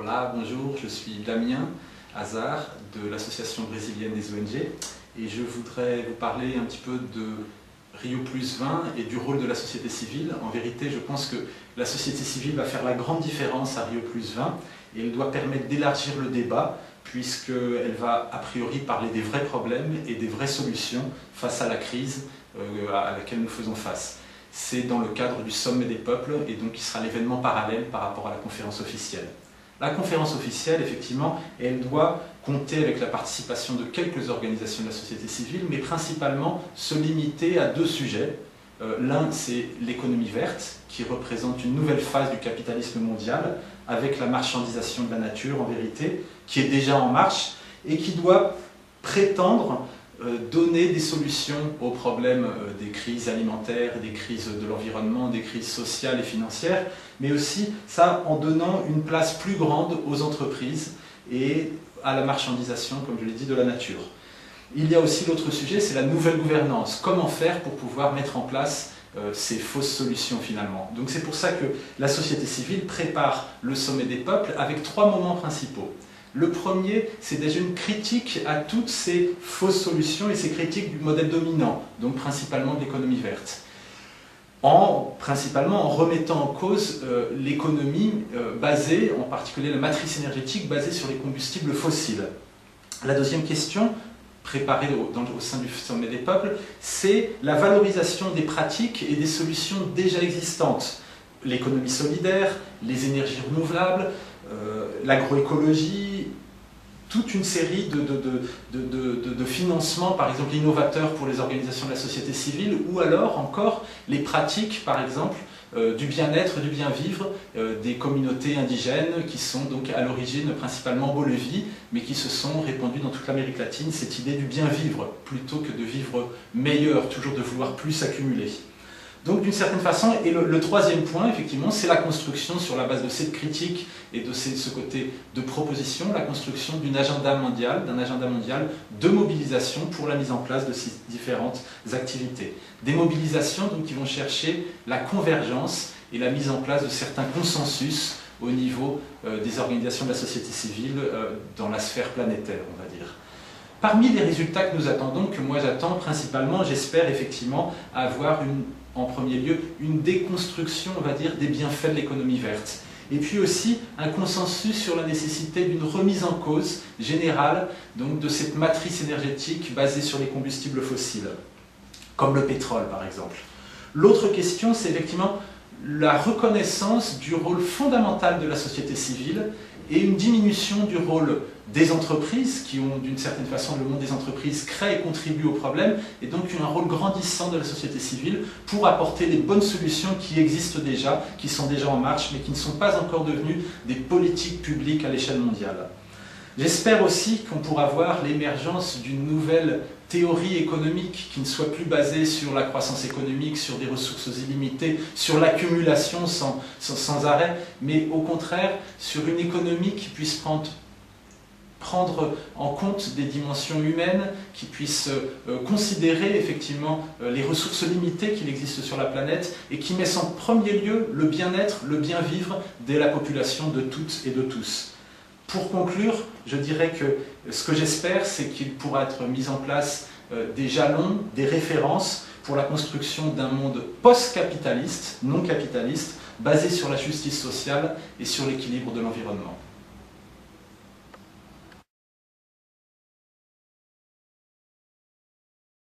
Voilà, bonjour, je suis Damien Hazard de l'Association brésilienne des ONG et je voudrais vous parler un petit peu de Rio+20 et du rôle de la société civile. En vérité, je pense que la société civile va faire la grande différence à Rio+20 et elle doit permettre d'élargir le débat puisqu'elle va a priori parler des vrais problèmes et des vraies solutions face à la crise à laquelle nous faisons face. C'est dans le cadre du sommet des peuples et donc qui sera l'événement parallèle par rapport à la conférence officielle. La conférence officielle, effectivement, elle doit compter avec la participation de quelques organisations de la société civile, mais principalement se limiter à deux sujets. L'un, c'est l'économie verte, qui représente une nouvelle phase du capitalisme mondial, avec la marchandisation de la nature, en vérité, qui est déjà en marche, et qui doit prétendre donner des solutions aux problèmes des crises alimentaires, des crises de l'environnement, des crises sociales et financières, mais aussi ça en donnant une place plus grande aux entreprises et à la marchandisation, comme je l'ai dit, de la nature. Il y a aussi l'autre sujet, c'est la nouvelle gouvernance. Comment faire pour pouvoir mettre en place ces fausses solutions finalement. Donc c'est pour ça que la société civile prépare le sommet des peuples avec trois moments principaux. Le premier, c'est déjà une critique à toutes ces fausses solutions et ces critiques du modèle dominant, donc principalement de l'économie verte. Principalement en remettant en cause l'économie basée, en particulier la matrice énergétique basée sur les combustibles fossiles. La deuxième question, préparée au sein du sommet des peuples, c'est la valorisation des pratiques et des solutions déjà existantes. L'économie solidaire, les énergies renouvelables, l'agroécologie, toute une série de financements, par exemple innovateurs pour les organisations de la société civile, ou alors encore les pratiques, par exemple, du bien-être, du bien-vivre des communautés indigènes qui sont donc à l'origine principalement en Bolivie, mais qui se sont répandues dans toute l'Amérique latine, cette idée du bien-vivre, plutôt que de vivre meilleur, toujours de vouloir plus accumuler. Donc d'une certaine façon, et le troisième point, effectivement, c'est la construction sur la base de cette critique et de ce côté de proposition, la construction d'un agenda mondial de mobilisation pour la mise en place de ces différentes activités. Des mobilisations donc, qui vont chercher la convergence et la mise en place de certains consensus au niveau des organisations de la société civile dans la sphère planétaire, on va dire. Parmi les résultats que nous attendons, que moi j'attends principalement, j'espère effectivement avoir en premier lieu une déconstruction, on va dire, des bienfaits de l'économie verte. Et puis aussi un consensus sur la nécessité d'une remise en cause générale donc, de cette matrice énergétique basée sur les combustibles fossiles, comme le pétrole par exemple. L'autre question, c'est effectivement la reconnaissance du rôle fondamental de la société civile et une diminution du rôle des entreprises, qui ont d'une certaine façon, le monde des entreprises crée et contribue au problème, et donc un rôle grandissant de la société civile pour apporter les bonnes solutions qui existent déjà, qui sont déjà en marche, mais qui ne sont pas encore devenues des politiques publiques à l'échelle mondiale. J'espère aussi qu'on pourra voir l'émergence d'une nouvelle théorie économique qui ne soit plus basée sur la croissance économique, sur des ressources illimitées, sur l'accumulation sans arrêt, mais au contraire sur une économie qui puisse prendre en compte des dimensions humaines, qui puisse considérer effectivement les ressources limitées qu'il existe sur la planète et qui met en premier lieu le bien-être, le bien-vivre de la population de toutes et de tous. Pour conclure, je dirais que ce que j'espère, c'est qu'il pourra être mis en place des jalons, des références pour la construction d'un monde post-capitaliste, non capitaliste, basé sur la justice sociale et sur l'équilibre de l'environnement.